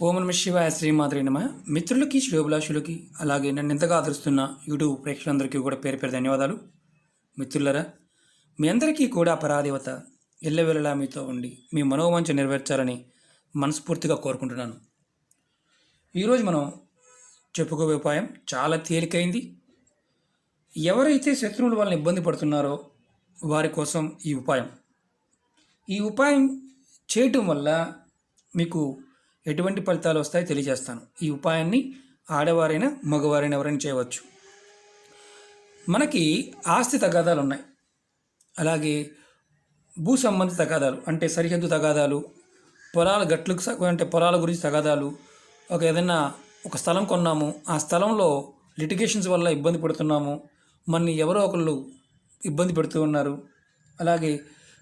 ఓం నమః శివాయ శ్రీమాత్రే నమః. మిత్రులకి శ్రేయోభిలాషులకి అలాగే నన్ను ఎంతగా ఆదరిస్తున్న యూట్యూబ్ ప్రేక్షకులందరికీ కూడా పేరు పేరు ధన్యవాదాలు. మిత్రులరా, మీ అందరికీ కూడా పరాదేవత ఎల్లవేళలా మీతో ఉండి మీ మనోవాంఛ నెరవేర్చాలని మనస్ఫూర్తిగా కోరుకుంటున్నాను. ఈరోజు మనం చెప్పుకోబోయే ఉపాయం చాలా తేలికైంది. ఎవరైతే శత్రువుల వలన ఇబ్బంది పడుతున్నారో వారి కోసం ఈ ఉపాయం చేయటం వల్ల మీకు ఎటువంటి ఫలితాలు వస్తాయో తెలియజేస్తాను. ఈ ఉపాయాన్ని ఆడవారైనా మగవారైనా ఎవరైనా చేయవచ్చు. మనకి ఆస్తి తగాదాలు ఉన్నాయి, అలాగే భూ సంబంధిత తగాదాలు అంటే సరిహద్దు తగాదాలు, పొలాల గట్లకు అంటే పొలాల గురించి తగాదాలు, ఏదైనా ఒక స్థలం కొన్నాము, ఆ స్థలంలో లిటిగేషన్స్ వల్ల ఇబ్బంది పడుతున్నాము, మనని ఎవరో ఒకళ్ళు ఇబ్బంది పెడుతూ ఉన్నారు, అలాగే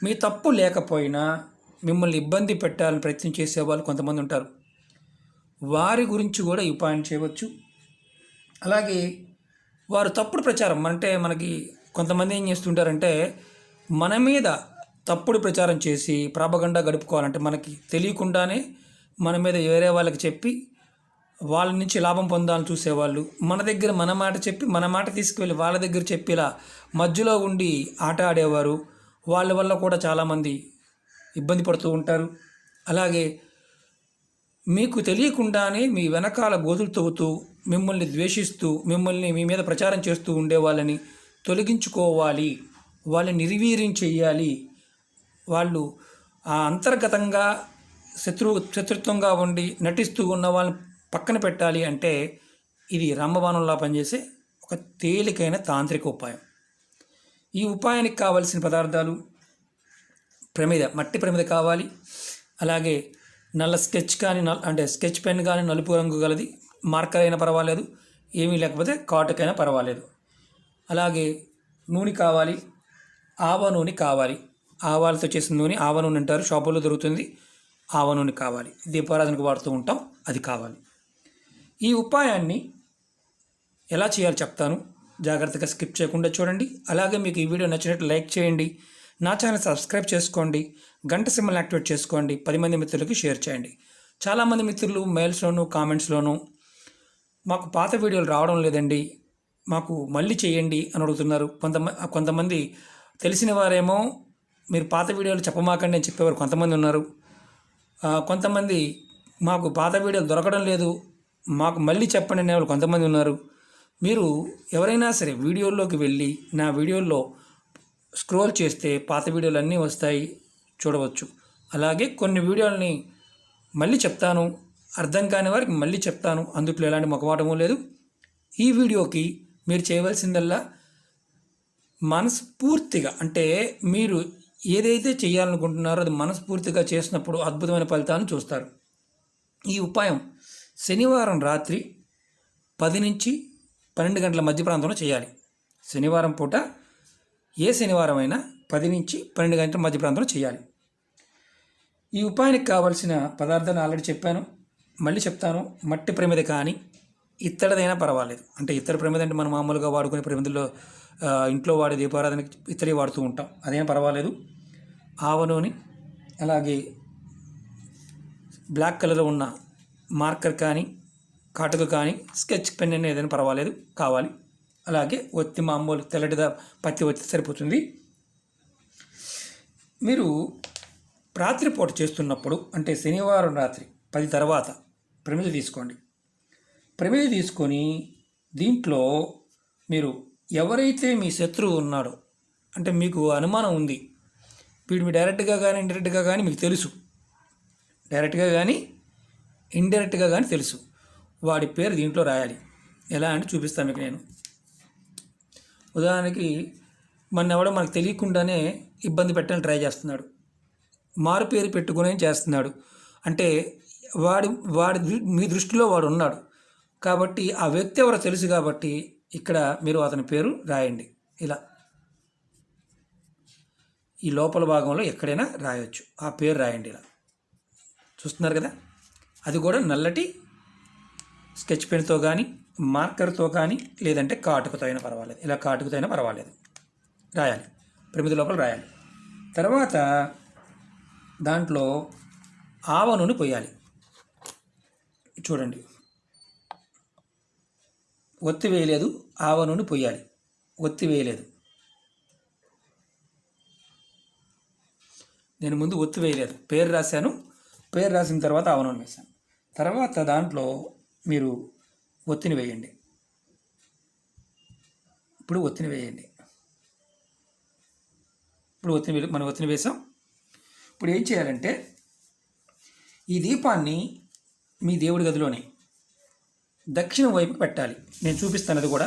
మీ తప్పు లేకపోయినా మిమ్మల్ని ఇబ్బంది పెట్టాలని ప్రయత్నం చేసేవాళ్ళు కొంతమంది ఉంటారు. వారి గురించి కూడా ఈ ఉపాయం చేయవచ్చు. అలాగే వారు తప్పుడు ప్రచారం అంటే మనకి కొంతమంది ఏం చేస్తుంటారంటే మన మీద తప్పుడు ప్రచారం చేసి ప్రాపగండా గడుపుకోవాలంటే మనకి తెలియకుండానే మన మీద వేరే వాళ్ళకి చెప్పి వాళ్ళ నుంచి లాభం పొందాలని చూసేవాళ్ళు, మన దగ్గర మన మాట చెప్పి మన మాట తీసుకువెళ్ళి వాళ్ళ దగ్గర చెప్పి ఇలా మధ్యలో ఉండి ఆట ఆడేవారు. వాళ్ళ వల్ల కూడా చాలామంది ఇబ్బంది పడుతూ ఉంటారు. అలాగే మీకు తెలియకుండానే మీ వెనకాల గోతులు తవ్వుతూ మిమ్మల్ని ద్వేషిస్తూ మీ మీద ప్రచారం చేస్తూ ఉండే వాళ్ళని తొలగించుకోవాలి, వాళ్ళని నిర్వీర్యం చేయాలి. వాళ్ళు అంతర్గతంగా శత్రుత్వంగా ఉండి నటిస్తూ ఉన్న వాళ్ళని పక్కన పెట్టాలి అంటే ఇది రామబాణంలా పనిచేసే ఒక తేలికైన తాంత్రిక ఉపాయం. ఈ ఉపాయానికి కావలసిన పదార్థాలు మట్టి ప్రమిద కావాలి. అలాగే నల్ల స్కెచ్ కానీ అంటే స్కెచ్ పెన్ కానీ నలుపు రంగు గలది, మార్కర్ అయినా పర్వాలేదు, ఏమీ లేకపోతే కాటుకైనా పర్వాలేదు. అలాగే నూనె కావాలి, ఆవ నూనె కావాలి. ఆవాలతో చేసిన నూనె ఆవ నూనె అంటారు, షాపుల్లో దొరుకుతుంది. ఆవ నూనె కావాలి, దీపారాధనకు వాడుతూ ఉంటాం, అది కావాలి. ఈ ఉపాయాన్ని ఎలా చేయాలో చెప్తాను, జాగ్రత్తగా స్కిప్ చేయకుండా చూడండి. అలాగే మీకు ఈ వీడియో నచ్చినట్లు లైక్ చేయండి, నా ఛానల్ సబ్స్క్రైబ్ చేసుకోండి, గంట సింబల్ యాక్టివేట్ చేసుకోండి, 10 మంది మిత్రులకి షేర్ చేయండి. చాలామంది మిత్రులు మెయిల్స్లోనూ కామెంట్స్లోనూ మాకు పాత వీడియోలు రావడం లేదండి, మాకు మళ్ళీ చేయండి అని అడుగుతున్నారు. కొంతమంది తెలిసిన వారేమో మీరు పాత వీడియోలు చెప్పమాకండి అని చెప్పేవారు కొంతమంది ఉన్నారు. కొంతమంది మాకు పాత వీడియోలు దొరకడం లేదు, మాకు మళ్ళీ చెప్పండి అనేవాళ్ళు కొంతమంది ఉన్నారు. మీరు ఎవరైనా సరే వీడియోల్లోకి వెళ్ళి నా వీడియోల్లో స్క్రోల్ చేస్తే పాత వీడియోలు అన్నీ వస్తాయి, చూడవచ్చు. అలాగే కొన్ని వీడియోలని మళ్ళీ చెప్తాను, అర్థం కాని వారికి మళ్ళీ చెప్తాను, అందుట్లో ఎలాంటి మొకమాటమూ లేదు. ఈ వీడియోకి మీరు చేయవలసిందల్లా మనస్ఫూర్తిగా అంటే మీరు ఏదైతే చేయాలనుకుంటున్నారో అది మనస్ఫూర్తిగా చేసినప్పుడు అద్భుతమైన ఫలితాలను చూస్తారు. ఈ ఉపాయం శనివారం రాత్రి 10 నుంచి 12 గంటల మధ్య ప్రాంతంలో చేయాలి. శనివారం పూట ఏ శనివారం అయినా 10 నుంచి 12 గంటల మధ్య ప్రాంతంలో చేయాలి. ఈ ఉపాయానికి కావాల్సిన పదార్థాలు ఆల్రెడీ చెప్పాను, మళ్ళీ చెప్తాను. మట్టి ప్రమిద కానీ ఇత్తడిదైనా పర్వాలేదు. అంటే ఇత్తడి ప్రమిద అంటే మనం మామూలుగా వాడుకునే ప్రమిదల్లో ఇంట్లో వాడే దీపారాధనకి ఇత్తడి వాడుతూ ఉంటాం, అదేం పర్వాలేదు. ఆవ నూనె, అలాగే బ్లాక్ కలర్లో ఉన్న మార్కర్ కానీ కాటుక కానీ స్కెచ్ పెన్ అని ఏదైనా పర్వాలేదు కావాలి. అలాగే ఒత్తి, మామూలు తెల్లటిదా పత్తి ఒత్తి సరిపోతుంది. మీరు రాత్రిపూట చేస్తున్నప్పుడు అంటే శనివారం రాత్రి 10 తర్వాత ప్రమిద తీసుకోండి. ప్రమిద తీసుకొని దీంట్లో మీరు ఎవరైతే మీ శత్రువు ఉన్నాడో అంటే మీకు అనుమానం ఉంది, వీడు మీ డైరెక్ట్గా కానీ ఇండైరెక్ట్గా కానీ మీకు తెలుసు, డైరెక్ట్గా కానీ ఇండైరెక్ట్గా కానీ తెలుసు, వాడి పేరు దీంట్లో రాయాలి. ఎలా అంటే చూపిస్తాను మీకు నేను. ఉదాహరణకి ఎవడో మనకు తెలియకుండానే ఇబ్బంది పెట్టాలని ట్రై చేస్తున్నాడు, మారు పేరు పెట్టుకునే చేస్తున్నాడు అంటే వాడి మీ దృష్టిలో వాడు ఉన్నాడు కాబట్టి ఆ వ్యక్తి ఎవరో తెలుసు కాబట్టి ఇక్కడ మీరు అతని పేరు రాయండి. ఇలా ఈ లోపల భాగంలో ఎక్కడైనా రాయొచ్చు, ఆ పేరు రాయండి. ఇలా చూస్తున్నారు కదా, అది కూడా నల్లటి స్కెచ్ పెన్తో కానీ మార్కర్తో కానీ లేదంటే కాటుకతో అయినా పర్వాలేదు, ఇలా కాటుకతో అయినా పర్వాలేదు రాయాలి, ప్రమిది లోపల రాయాలి. తర్వాత దాంట్లో ఆవ నూనె పోయాలి. చూడండి, ఒత్తి వేయలేదు, ఆవ నూనె పొయ్యాలి. ఒత్తి వేయలేదు, నేను ముందు ఒత్తి వేయలేదు, పేరు రాశాను. పేరు రాసిన తర్వాత ఆవ నూనె వేశాను. తర్వాత దాంట్లో మీరు ఒత్తిని వేయండి. ఇప్పుడు ఒత్తిని వేయండి. ఇప్పుడు మనం ఒత్తిని వేసాం. ఇప్పుడు ఏం చేయాలంటే ఈ దీపాన్ని మీ దేవుడి గదిలోనే దక్షిణం వైపుకి పెట్టాలి. నేను చూపిస్తాను అది కూడా.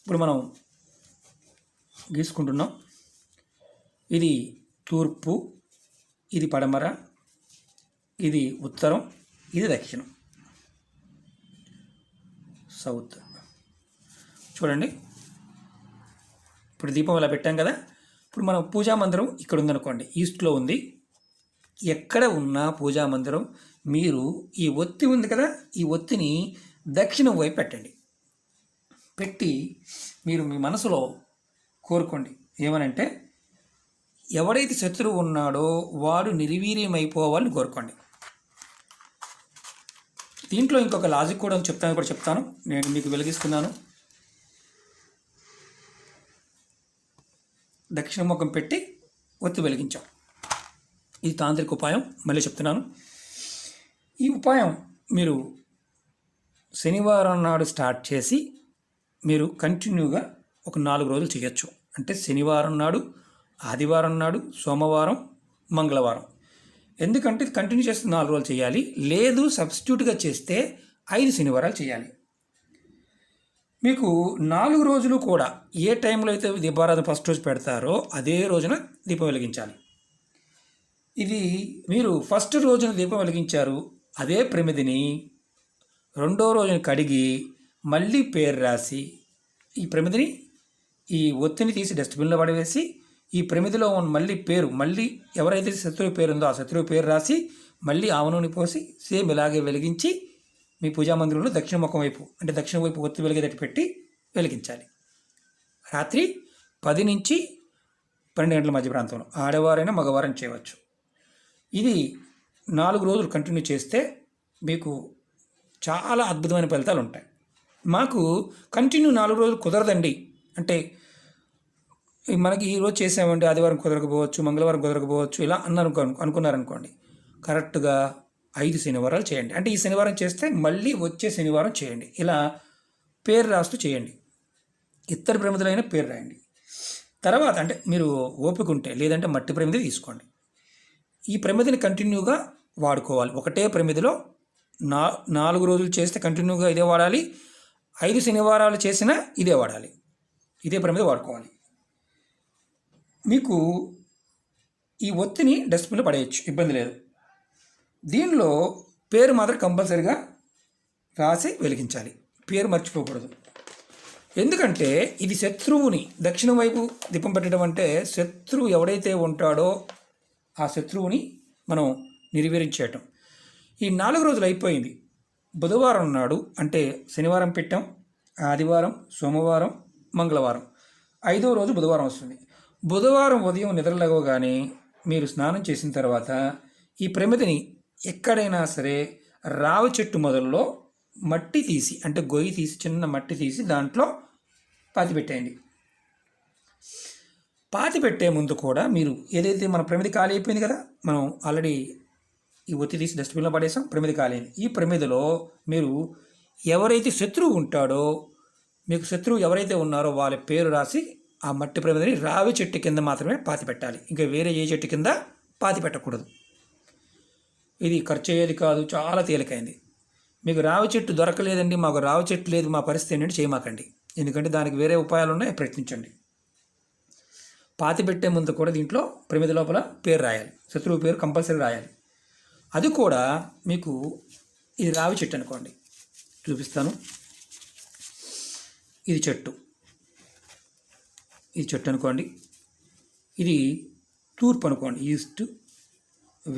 ఇప్పుడు మనం గీసుకుంటున్నాం. ఇది తూర్పు, ఇది పడమర, ఇది ఉత్తరం, ఇది దక్షిణం, సౌత్. చూడండి, ఇప్పుడు దీపం ఇలా పెట్టాం కదా. ఇప్పుడు మనం పూజా మందిరం ఇక్కడ ఉందనుకోండి, ఈస్ట్లో ఉంది. ఎక్కడ ఉన్న పూజా మందిరం మీరు ఈ ఒత్తి ఉంది కదా, ఈ ఒత్తిని దక్షిణం వైపు పెట్టండి. పెట్టి మీరు మీ మనసులో కోరుకోండి. ఏమనంటే, ఎవడైతే శత్రువు ఉన్నాడో వాడు నిర్వీర్యమైపోవాలని కోరుకోండి. దీంట్లో ఇంకొక లాజిక్ కూడా చెప్తాను. నేను మీకు వెలిగిస్తున్నాను. దక్షిణ ముఖం పెట్టి ఒత్తి వెలిగించాం. ఇది తాంత్రిక ఉపాయం. మళ్ళీ చెప్తున్నాను, ఈ ఉపాయం మీరు శనివారం నాడు స్టార్ట్ చేసి మీరు కంటిన్యూగా ఒక 4 రోజులు చేయొచ్చు. అంటే శనివారం నాడు, ఆదివారం నాడు, సోమవారం, మంగళవారం. ఎందుకంటే ఇది కంటిన్యూ చేస్తే 4 రోజులు చేయాలి. లేదు సబ్స్టిట్యూట్గా చేస్తే 5 శనివారాలు చేయాలి. మీకు 4 రోజులు కూడా ఏ టైంలో అయితే దీపారాధన ఫస్ట్ రోజు పెడతారో అదే రోజున దీపం వెలిగించాలి. ఇది మీరు ఫస్ట్ రోజున దీపం వెలిగించారు, అదే ప్రమిదిని రెండో రోజున కడిగి మళ్ళీ పేరు రాసి ఈ ప్రమిదిని ఈ ఒత్తిని తీసి డస్ట్బిన్లో పడవేసి ఈ ప్రమిదిలో ఉన్న మళ్ళీ ఎవరైతే శత్రువు పేరు ఉందో ఆ శత్రువు పేరు రాసి మళ్ళీ ఆవ నూనె పోసి సేమ్ ఇలాగే వెలిగించి మీ పూజా మందిరంలో దక్షిణ ముఖం వైపు, అంటే దక్షిణ వైపు ఒత్తి వెలిగేటట్టు పెట్టి వెలిగించాలి. రాత్రి 10 నుంచి 12 గంటల మధ్య ప్రాంతంలో ఆడవారైనా మగవారైనా చేయవచ్చు. ఇది 4 రోజులు కంటిన్యూ చేస్తే మీకు చాలా అద్భుతమైన ఫలితాలు ఉంటాయి. మాకు కంటిన్యూ 4 రోజులు కుదరదండి అంటే, మనకి ఈరోజు చేసామంటే ఆదివారం కుదరకపోవచ్చు, మంగళవారం కుదరకపోవచ్చు, ఇలా అనుకున్నారనుకోండి, కరెక్ట్గా 5 శనివారాలు చేయండి. అంటే ఈ శనివారం చేస్తే మళ్ళీ వచ్చే శనివారం చేయండి. ఇలా పేరు రాస్తూ చేయండి. ఇత్తడి ప్రమిదలైన పేరు రాయండి. తర్వాత అంటే మీరు ఓపిక ఉంటే, లేదంటే మట్టి ప్రమిది తీసుకోండి. ఈ ప్రమిదిని కంటిన్యూగా వాడుకోవాలి. ఒకటే ప్రమిదిలో 4 రోజులు చేస్తే కంటిన్యూగా ఇదే వాడాలి. 5 శనివారాలు చేసినా ఇదే వాడాలి. ఇదే ప్రమిది వాడుకోవాలి. మీకు ఈ ఒత్తిని డస్ట్బిన్లో పడేయచ్చు, ఇబ్బంది లేదు. దీనిలో పేరు మాత్రం కంపల్సరిగా రాసి వెలిగించాలి. పేరు మర్చిపోకూడదు. ఎందుకంటే ఇది శత్రువుని దక్షిణం వైపు దీపం పెట్టడం అంటే శత్రువు ఎవడైతే ఉంటాడో ఆ శత్రువుని మనం నిర్వీర్యం. ఈ 4 రోజులు అయిపోయింది. బుధవారం నాడు అంటే శనివారం పెట్టాం, ఆదివారం, సోమవారం, మంగళవారం, 5వ రోజు బుధవారం వస్తుంది. బుధవారం ఉదయం నిద్రలేవగానే మీరు స్నానం చేసిన తర్వాత ఈ ప్రమిదిని ఎక్కడైనా సరే రావి చెట్టు మొదల్లో మట్టి తీసి, అంటే గొయ్యి తీసి, చిన్న మట్టి తీసి దాంట్లో పాతి పెట్టేయండి. పాతి పెట్టే ముందు కూడా మీరు ఏదైతే మన ప్రమిది ఖాళీ అయిపోయింది కదా, మనం ఆల్రెడీ ఈ ఒత్తి తీసి డస్ట్బిన్లో పడేసాం, ప్రమిది ఖాళీ అయింది. ఈ ప్రమిదిలో మీరు ఎవరైతే శత్రువు ఉంటాడో, మీకు శత్రువు ఎవరైతే ఉన్నారో వాళ్ళ పేరు రాసి ఆ మట్టి ప్రమిదిని రావి చెట్టు కింద మాత్రమే పాతి పెట్టాలి. ఇంకా వేరే ఏ చెట్టు కింద పాతి పెట్టకూడదు. ఇది ఖర్చు అయ్యేది కాదు, చాలా తేలికైంది. మీకు రావి చెట్టు దొరకలేదండి, మాకు రావి చెట్టు లేదు, మా పరిస్థితి ఏంటంటే చేయమాకండి. ఎందుకంటే దానికి వేరే ఉపాయాలు ఉన్నాయి, ప్రయత్నించండి. పాతి పెట్టే ముందు కూడా దీంట్లో ప్రమిది లోపల పేరు రాయాలి, శత్రువు పేరు కంపల్సరీ రాయాలి. అది కూడా మీకు ఇది రావి చెట్టు అనుకోండి, చూపిస్తాను. ఇది చెట్టు అనుకోండి. ఇది తూర్పు అనుకోండి, ఈస్ట్,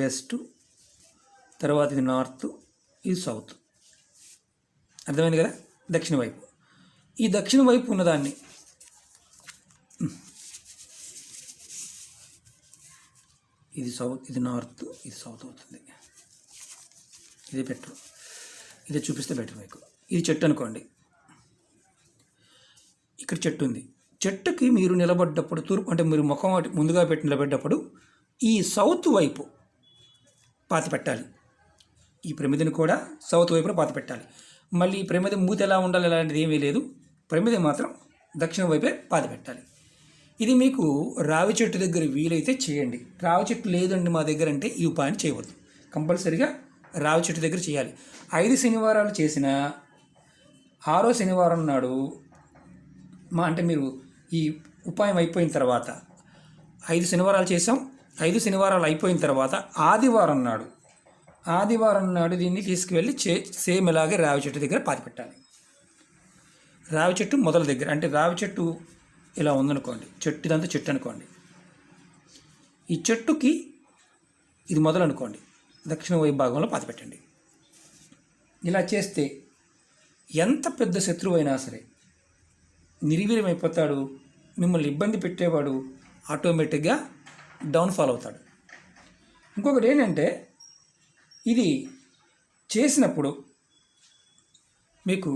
వెస్ట్, తర్వాత ఇది నార్త్, ఇది సౌత్. అర్థమైంది కదా? దక్షిణ వైపు. ఈ దక్షిణ వైపు ఉన్నదాన్ని ఇది సౌత్, ఇది నార్త్, ఇది సౌత్ అవుతుంది. ఇది బెటర్, ఇది చూపిస్తే బెటర్ మీకు. ఇది చెట్టు అనుకోండి, ఇక్కడ చెట్టు ఉంది. చెట్టుకి మీరు నిలబడ్డప్పుడు తూర్పు అంటే మీరు ముఖం ముందుగా పెట్టి నిలబడ్డప్పుడు ఈ సౌత్ వైపు పాతి పెట్టాలి. ఈ ప్రమిదిని కూడా సౌత్ వైపున పాతి పెట్టాలి. మళ్ళీ ఈ ప్రమిది మూతి ఎలా ఉండాలి అలాంటిది ఏమీ లేదు. ప్రమిది మాత్రం దక్షిణ వైపే పాతి పెట్టాలి. ఇది మీకు రావి చెట్టు దగ్గర వీలైతే చేయండి. రావి చెట్టు లేదండి మా దగ్గర అంటే ఈ ఉపాయం చేయవద్దు. కంపల్సరిగా రావి చెట్టు దగ్గర చేయాలి. 5 శనివారాలు చేసిన 6వ శనివారం నాడు అంటే మీరు ఈ ఉపాయం అయిపోయిన తర్వాత 5 శనివారాలు చేసాం. 5 శనివారాలు అయిపోయిన తర్వాత ఆదివారం నాడు దీన్ని తీసుకువెళ్ళి సేమ్ ఇలాగే రావి చెట్టు దగ్గర పాతి పెట్టాలి. రావి చెట్టు మొదల దగ్గర, అంటే రావి చెట్టు ఇలా ఉందనుకోండి, ఇదంతా చెట్టు అనుకోండి, ఈ చెట్టుకి ఇది మొదలు అనుకోండి, దక్షిణ వైపు భాగంలో పాతి పెట్టండి. ఇలా చేస్తే ఎంత పెద్ద శత్రువు అయినా సరే నిర్వీర్యమైపోతాడు. మిమ్మల్ని ఇబ్బంది పెట్టేవాడు ఆటోమేటిక్గా డౌన్ఫాల్ అవుతాడు. ఇంకొకటి ఏంటంటే, ఇది చేసినప్పుడు మీకు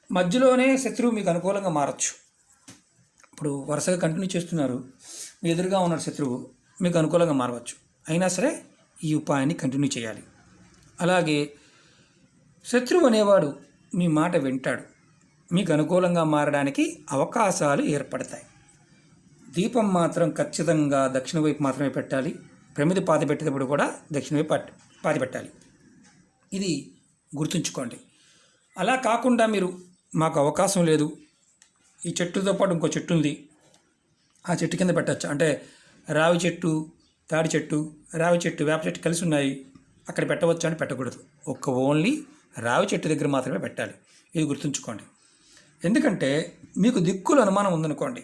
మధ్యలోనే శత్రువు మీకు అనుకూలంగా మారచ్చు. ఇప్పుడు వరుసగా కంటిన్యూ చేస్తున్నారు, మీ ఎదురుగా ఉన్న శత్రువు మీకు అనుకూలంగా మారవచ్చు. అయినా సరే ఈ ఉపాయాన్ని కంటిన్యూ చేయాలి. అలాగే శత్రువు అనేవాడు మీ మాట వింటాడు, మీకు అనుకూలంగా మారడానికి అవకాశాలు ఏర్పడతాయి. దీపం మాత్రం ఖచ్చితంగా దక్షిణ వైపు మాత్రమే పెట్టాలి. ప్రమిది పాతి పెట్టేటప్పుడు కూడా దక్షిణ వైపు పాతి పెట్టాలి. ఇది గుర్తుంచుకోండి. అలా కాకుండా మీరు మాకు అవకాశం లేదు, ఈ చెట్టుతో పాటు ఇంకో చెట్టు ఉంది, ఆ చెట్టు కింద పెట్టచ్చు అంటే రావి చెట్టు, తాడి చెట్టు, రావి చెట్టు, వేప చెట్టు కలిసి ఉన్నాయి, అక్కడ పెట్టవచ్చు అని పెట్టకూడదు. ఓన్లీ రావి చెట్టు దగ్గర మాత్రమే పెట్టాలి. ఇది గుర్తుంచుకోండి. ఎందుకంటే మీకు దిక్కులు అనుమానం ఉందనుకోండి,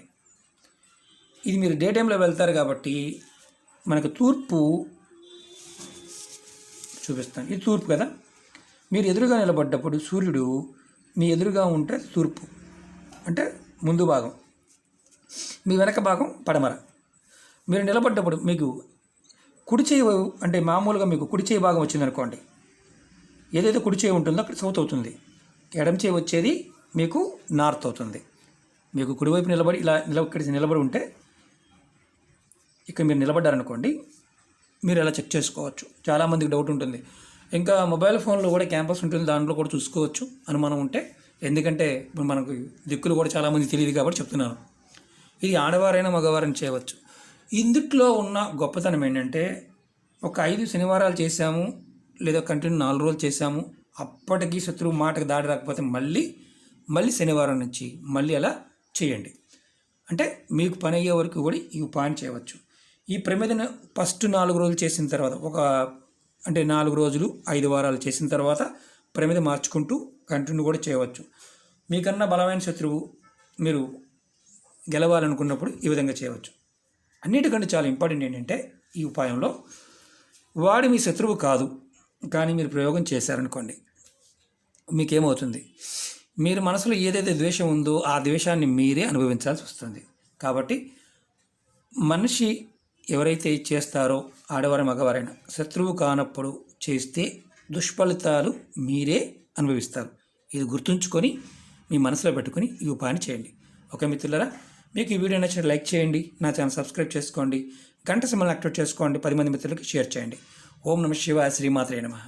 ఇది మీరు డే టైంలో వెళ్తారు కాబట్టి మనకు తూర్పు చూపిస్తాను. ఇది తూర్పు కదా, మీరు ఎదురుగా నిలబడ్డప్పుడు సూర్యుడు మీ ఎదురుగా ఉంటే తూర్పు అంటే ముందు భాగం, మీ వెనక భాగం పడమర. మీరు నిలబడ్డప్పుడు మీకు కుడి చేయి అంటే మామూలుగా మీకు కుడి చేయి భాగం వచ్చిందనుకోండి, ఏదైతే కుడి చేయి ఉంటుందో అక్కడ సౌత్ అవుతుంది, ఎడమ చేయి వచ్చేది మీకు నార్త్ అవుతుంది. మీకు కుడివైపు నిలబడి ఇక్కడ నిలబడి ఉంటే ఇక్కడ మీరు నిలబడ్డారనుకోండి, మీరు ఎలా చెక్ చేసుకోవచ్చు. చాలామందికి డౌట్ ఉంటుంది. ఇంకా మొబైల్ ఫోన్లో కూడా క్యాంపస్ ఉంటుంది, దాంట్లో కూడా చూసుకోవచ్చు అనుమానం ఉంటే. ఎందుకంటే ఇప్పుడు మనకు దిక్కులు కూడా చాలామంది తెలియదు కాబట్టి చెప్తున్నాను. ఇది ఆడవారైనా మగవారైనా చేయవచ్చు. ఇందుట్లో ఉన్న గొప్పతనం ఏంటంటే, ఒక 5 శనివారాలు చేశాము లేదా కంటిన్యూ 4 రోజులు చేశాము, అప్పటికీ శత్రువు మాటకు దాడి రాకపోతే మళ్ళీ శనివారం నుంచి మళ్ళీ అలా చేయండి. అంటే మీకు పని అయ్యే వరకు కూడా ఈ ఉపాయం చేయవచ్చు. ఈ ప్రమిదను ఫస్ట్ 4 రోజులు చేసిన తర్వాత అంటే 4 రోజులు 5 వారాలు చేసిన తర్వాత ప్రమిద మార్చుకుంటూ కంటిన్యూ కూడా చేయవచ్చు. మీకన్నా బలమైన శత్రువు మీరు గెలవాలనుకున్నప్పుడు ఈ విధంగా చేయవచ్చు. అన్నిటికంటే చాలా ఇంపార్టెంట్ ఏంటంటే, ఈ ఉపాయంలో వాడు మీ శత్రువు కాదు, కానీ మీరు ప్రయోగం చేశారనుకోండి, మీకేమవుతుంది, మీరు మనసులో ఏదైతే ద్వేషం ఉందో ఆ ద్వేషాన్ని మీరే అనుభవించాల్సి వస్తుంది. కాబట్టి మనిషి ఎవరైతే చేస్తారో, ఆడవారి మగవారైనా, శత్రువు కానప్పుడు చేస్తే దుష్ఫలితాలు మీరే అనుభవిస్తారు. ఇది గుర్తుంచుకొని మీ మనసులో పెట్టుకొని ఈ ఉపాయాన్ని చేయండి. ఓకే మిత్రులారా, మీకు ఈ వీడియో నచ్చినట్టు లైక్ చేయండి, నా ఛానల్ సబ్స్క్రైబ్ చేసుకోండి, గంట సింబల్ని యాక్టివేట్ చేసుకోండి, 10 మంది మిత్రులకి షేర్ చేయండి. ఓం నమః శివాయ, శ్రీమాత్రే నమః.